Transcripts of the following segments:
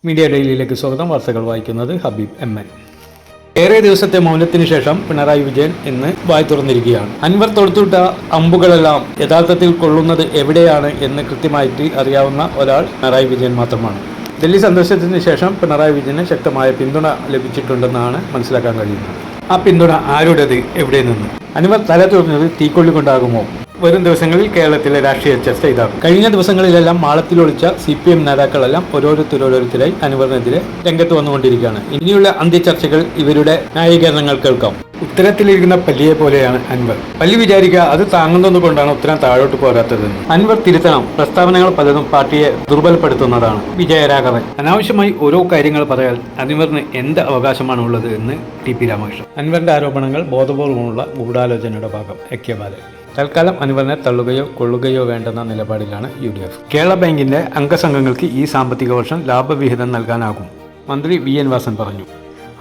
Media ഡെയിലിയിലേക്ക് സ്വാഗതം. വാർത്തകൾ വായിക്കുന്നത് ഹബീബ് MN. ഏറെ ദിവസത്തെ മൗനത്തിന് ശേഷം പിണറായി വിജയൻ ഇന്ന് വായി തുറന്നിരിക്കുകയാണ്. അൻവർ തൊടുത്തുവിട്ട അമ്പുകളെല്ലാം യഥാർത്ഥത്തിൽ കൊള്ളുന്നത് എവിടെയാണ് എന്ന് കൃത്യമായിട്ട് അറിയാവുന്ന ഒരാൾ പിണറായി വിജയൻ മാത്രമാണ്. ഡൽഹി സന്ദർശനത്തിന് ശേഷം പിണറായി വിജയന് ശക്തമായ പിന്തുണ ലഭിച്ചിട്ടുണ്ടെന്നാണ് മനസ്സിലാക്കാൻ കഴിയുന്നത്. ആ പിന്തുണ ആരുടേത്, എവിടെ നിന്ന്? അൻവർ തല തുറന്നത് തീക്കൊള്ളി കൊണ്ടാകുമോ? വരും ദിവസങ്ങളിൽ കേരളത്തിലെ രാഷ്ട്രീയ ചർച്ച ഇതാകും. കഴിഞ്ഞ ദിവസങ്ങളിലെല്ലാം മാളത്തിലൊളിച്ച CPM നേതാക്കളെല്ലാം ഓരോരുത്തരായി അൻവറിനെതിരെ രംഗത്ത് വന്നുകൊണ്ടിരിക്കുകയാണ്. ഇനിയുള്ള അന്ത്യചർച്ചകൾ ഇവരുടെ ന്യായീകരണങ്ങൾ കേൾക്കാം. ഉത്തരത്തിലിരിക്കുന്ന പല്ലിയെ പോലെയാണ് അൻവർ. പല്ലി വിചാരിക്കുക അത് താങ്ങുന്നതുകൊണ്ടാണ് ഉത്തരം താഴോട്ട് പോരാത്തതെന്ന്. അൻവർ തിരുത്തണം. പ്രസ്താവനകൾ പലതും പാർട്ടിയെ ദുർബലപ്പെടുത്തുന്നതാണ്. വിജയരാഘവൻ: അനാവശ്യമായി ഓരോ കാര്യങ്ങൾ പറയാൻ അൻവറിന് എന്ത് അവകാശമാണ് ഉള്ളത് എന്ന് TP രാമകൃഷ്ണൻ. അൻവറിന്റെ ആരോപണങ്ങൾ ബോധപൂർവമുള്ള ഗൂഢാലോചനയുടെ ഭാഗം. AK ബാലൻ: തൽക്കാലം അൻവറിനെ തള്ളുകയോ കൊള്ളുകയോ വേണ്ടെന്ന നിലപാടിലാണ് UDF. കേരള ബാങ്കിന്റെ അംഗസംഘങ്ങൾക്ക് ഈ സാമ്പത്തിക വർഷം ലാഭവിഹിതം നൽകാനാകും. മന്ത്രി VN വാസൻ പറഞ്ഞു.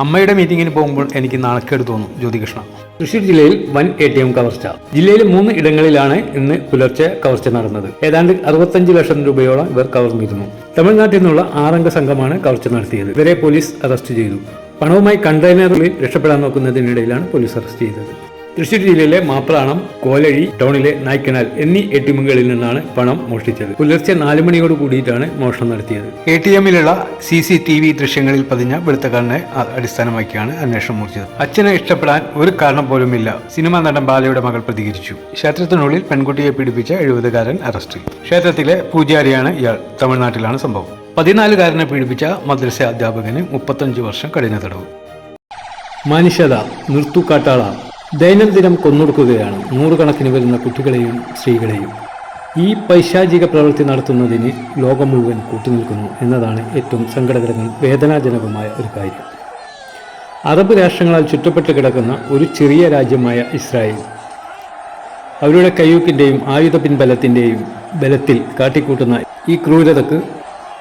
അമ്മയുടെ മീറ്റിങ്ങിന് പോകുമ്പോൾ എനിക്ക് നാണക്കേട് തോന്നും. ജ്യോതികൃഷ്ണ: തൃശ്ശൂർ ജില്ലയിൽ വൻ ATM കവർച്ച. ജില്ലയിൽ 3 ഇടങ്ങളിലാണ് ഇന്ന് പുലർച്ചെ കവർച്ച നടന്നത്. ഏതാണ്ട് 65 ലക്ഷം രൂപയോളം ഇവർ കവർന്നിരുന്നു. തമിഴ്നാട്ടിൽ നിന്നുള്ള 6 അംഗ സംഘമാണ് കവർച്ച നടത്തിയത്. ഇവരെ പോലീസ് അറസ്റ്റ് ചെയ്തു. പണവുമായി കണ്ടെയ്നറിൽ രക്ഷപ്പെടാൻ നോക്കുന്നതിനിടയിലാണ് പോലീസ് അറസ്റ്റ് ചെയ്തത്. തൃശ്ശൂർ ജില്ലയിലെ മാപ്രാണം, കോലഴി, ടൗണിലെ നായ്ക്കനാൽ എന്നീ ATMകളിൽ നിന്നാണ് പണം മോഷ്ടിച്ചത്. പുലർച്ചെ 4 മണിയോട് കൂടിയിട്ടാണ് മോഷണം നടത്തിയത്. ATMിലുള്ള CCTV ദൃശ്യങ്ങളിൽ പതിഞ്ഞ വെളുത്തക്കാരനെ അടിസ്ഥാനമാക്കിയാണ് അന്വേഷണം മൂർച്ചത്. അച്ഛനെ ഇഷ്ടപ്പെടാൻ ഒരു കാരണം പോലുമില്ല. സിനിമാ നടൻ ബാലയുടെ മകൾ പ്രതികരിച്ചു. ക്ഷേത്രത്തിനുള്ളിൽ പെൺകുട്ടിയെ പീഡിപ്പിച്ച 70-കാരൻ അറസ്റ്റിൽ. ക്ഷേത്രത്തിലെ പൂജാരിയാണ് ഇയാൾ. തമിഴ്നാട്ടിലാണ് സംഭവം. 14-കാരനെ പീഡിപ്പിച്ച മദ്രസ അധ്യാപകന് 35 വർഷം കഠിന തടവ്. മനുഷ്യത നിർത്തുകാട്ടാള ദൈനംദിനം കൊന്നൊടുക്കുകയാണ് നൂറുകണക്കിന് വരുന്ന കുട്ടികളെയും സ്ത്രീകളെയും. ഈ പൈശാചിക പ്രവൃത്തി നടത്തുന്നതിന് ലോകം മുഴുവൻ കൂട്ടുനിൽക്കുന്നു എന്നതാണ് ഏറ്റവും സങ്കടകരവും വേദനാജനകമായ ഒരു കാര്യം. അറബ് രാഷ്ട്രങ്ങളാൽ ചുറ്റപ്പെട്ട് കിടക്കുന്ന ഒരു ചെറിയ രാജ്യമായ ഇസ്രായേൽ അവരുടെ കയ്യൂക്കിൻ്റെയും ആയുധ പിൻബലത്തിൻ്റെയും ബലത്തിൽ കാട്ടിക്കൂട്ടുന്ന ഈ ക്രൂരതയ്ക്ക്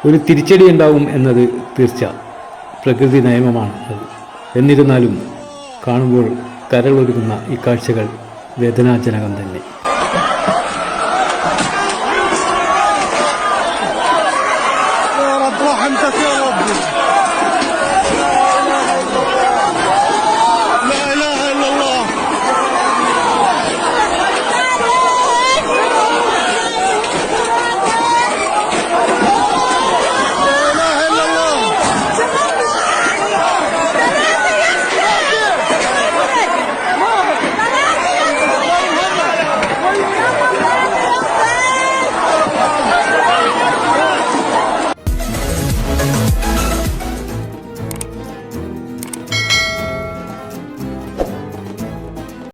ഒരു തിരിച്ചടി ഉണ്ടാവും എന്നത് തീർച്ച. പ്രകൃതി നിയമമാണ് അത്. എന്നിരുന്നാലും കാണുമ്പോൾ കരളൊരുങ്ങുന്ന ഈ കാഴ്ചകൾ വേദനാജനകം തന്നെ. يا رب روح انت